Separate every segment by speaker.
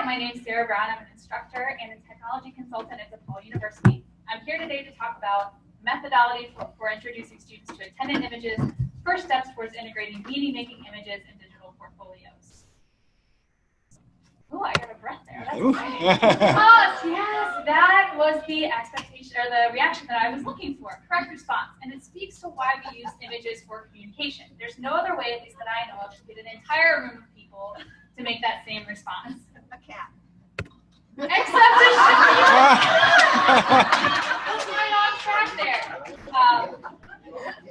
Speaker 1: Hi, my name is Sarah Brown. I'm an instructor and a technology consultant at DePaul University. I'm here today to talk about methodology for introducing students to attendant images, first steps towards integrating meaning-making images in digital portfolios. Oh, I got a breath there. That's exciting. Yes, that was the expectation or the reaction that I was looking for. Correct response, and it speaks to why we use images for communication. There's no other way, at least that I know of, to get an entire room of people to make that same response.
Speaker 2: A cat.
Speaker 1: Except a shark. That's right on track there.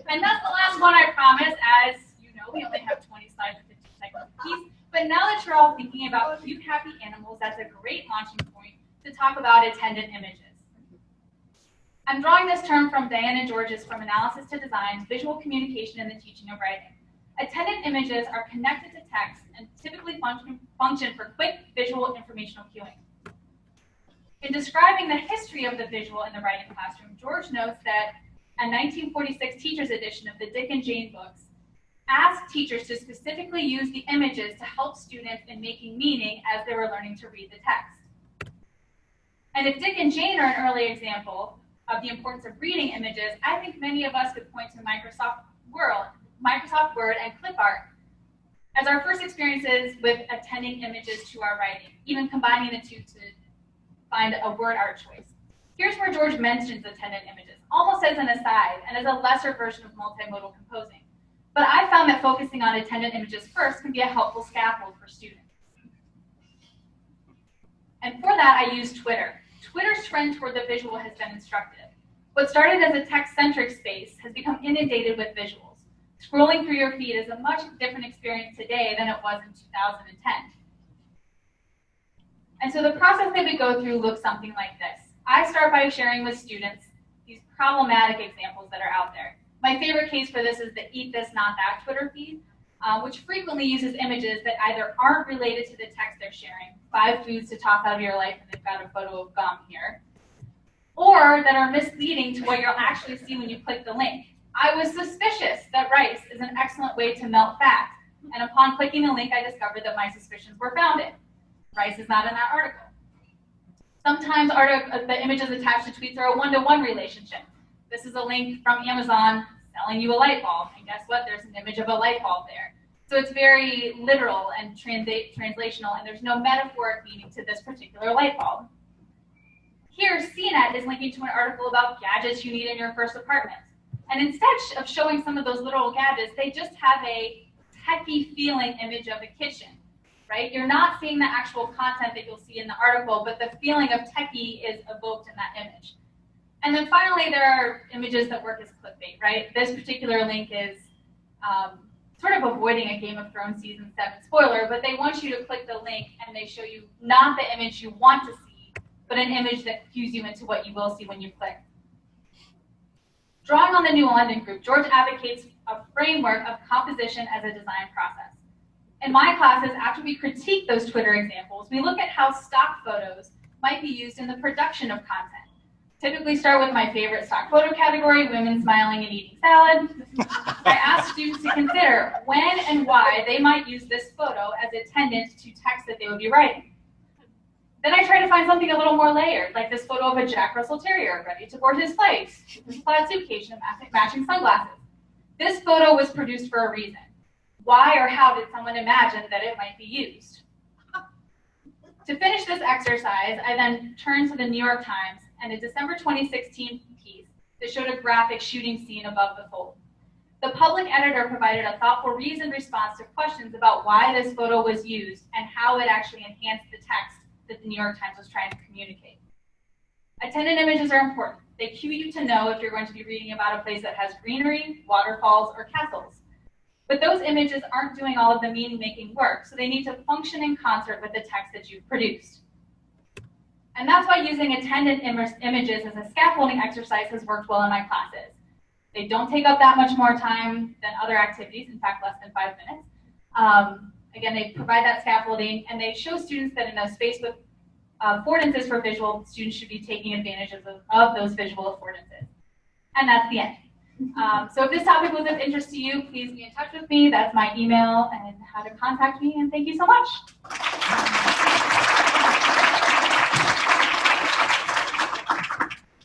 Speaker 1: And that's the last one, I promise. As you know, we only have 20 slides and 15 seconds apiece. But now that you're all thinking about cute, happy animals, that's a great launching point to talk about attendant images. I'm drawing this term from Diana George's From Analysis to Design, Visual Communication in the Teaching of Writing. Attendant images are connected to text and typically function for quick visual informational cueing. In describing the history of the visual in the writing classroom, George notes that a 1946 teacher's edition of the Dick and Jane books asked teachers to specifically use the images to help students in making meaning as they were learning to read the text. And if Dick and Jane are an early example of the importance of reading images, I think many of us could point to Microsoft Word and clip art as our first experiences with attending images to our writing, even combining the two to find a word art choice. Here's where George mentions attendant images, almost as an aside and as a lesser version of multimodal composing. But I found that focusing on attendant images first can be a helpful scaffold for students. And for that, I use Twitter. Twitter's trend toward the visual has been instructive. What started as a text-centric space has become inundated with visuals. Scrolling through your feed is a much different experience today than it was in 2010. And so the process that we go through looks something like this. I start by sharing with students these problematic examples that are out there. My favorite case for this is the Eat This, Not That Twitter feed, which frequently uses images that either aren't related to the text they're sharing, 5 foods to toss out of your life, and they've got a photo of gum here, or that are misleading to what you'll actually see when you click the link. I was suspicious that rice is an excellent way to melt fat, and upon clicking the link, I discovered that my suspicions were founded. Rice is not in that article. Sometimes the images attached to tweets are a one-to-one relationship. This is a link from Amazon selling you a light bulb, and guess what? There's an image of a light bulb there. So it's very literal and translational, and there's no metaphoric meaning to this particular light bulb. Here, CNET is linking to an article about gadgets you need in your first apartment. And instead of showing some of those little gadgets, they just have a techie feeling image of a kitchen, right? You're not seeing the actual content that you'll see in the article, but the feeling of techie is evoked in that image. And then finally, there are images that work as clickbait, right? This particular link is sort of avoiding a Game of Thrones Season 7 spoiler, but they want you to click the link and they show you not the image you want to see, but an image that cues you into what you will see when you click. Drawing on the New London group, George advocates a framework of composition as a design process. In my classes, after we critique those Twitter examples, we look at how stock photos might be used in the production of content. Typically start with my favorite stock photo category, women smiling and eating salad. I ask students to consider when and why they might use this photo as attendant to text that they would be writing. Then I try to find something a little more layered, like this photo of a Jack Russell Terrier ready to board his flight, with a plaid suitcase and matching sunglasses. This photo was produced for a reason. Why or how did someone imagine that it might be used? To finish this exercise, I then turned to the New York Times and a December 2016 piece that showed a graphic shooting scene above the fold. The public editor provided a thoughtful reasoned response to questions about why this photo was used and how it actually enhanced the text that the New York Times was trying to communicate. Attendant images are important. They cue you to know if you're going to be reading about a place that has greenery, waterfalls, or castles. But those images aren't doing all of the meaning-making work, so they need to function in concert with the text that you've produced. And that's why using attendant images as a scaffolding exercise has worked well in my classes. They don't take up that much more time than other activities, in fact, less than 5 minutes. Again, they provide that scaffolding, and they show students that in a space with affordances for visual, students should be taking advantage of those visual affordances. And that's the end. So if this topic was of interest to you, please be in touch with me. That's my email and how to contact me, and thank you so much.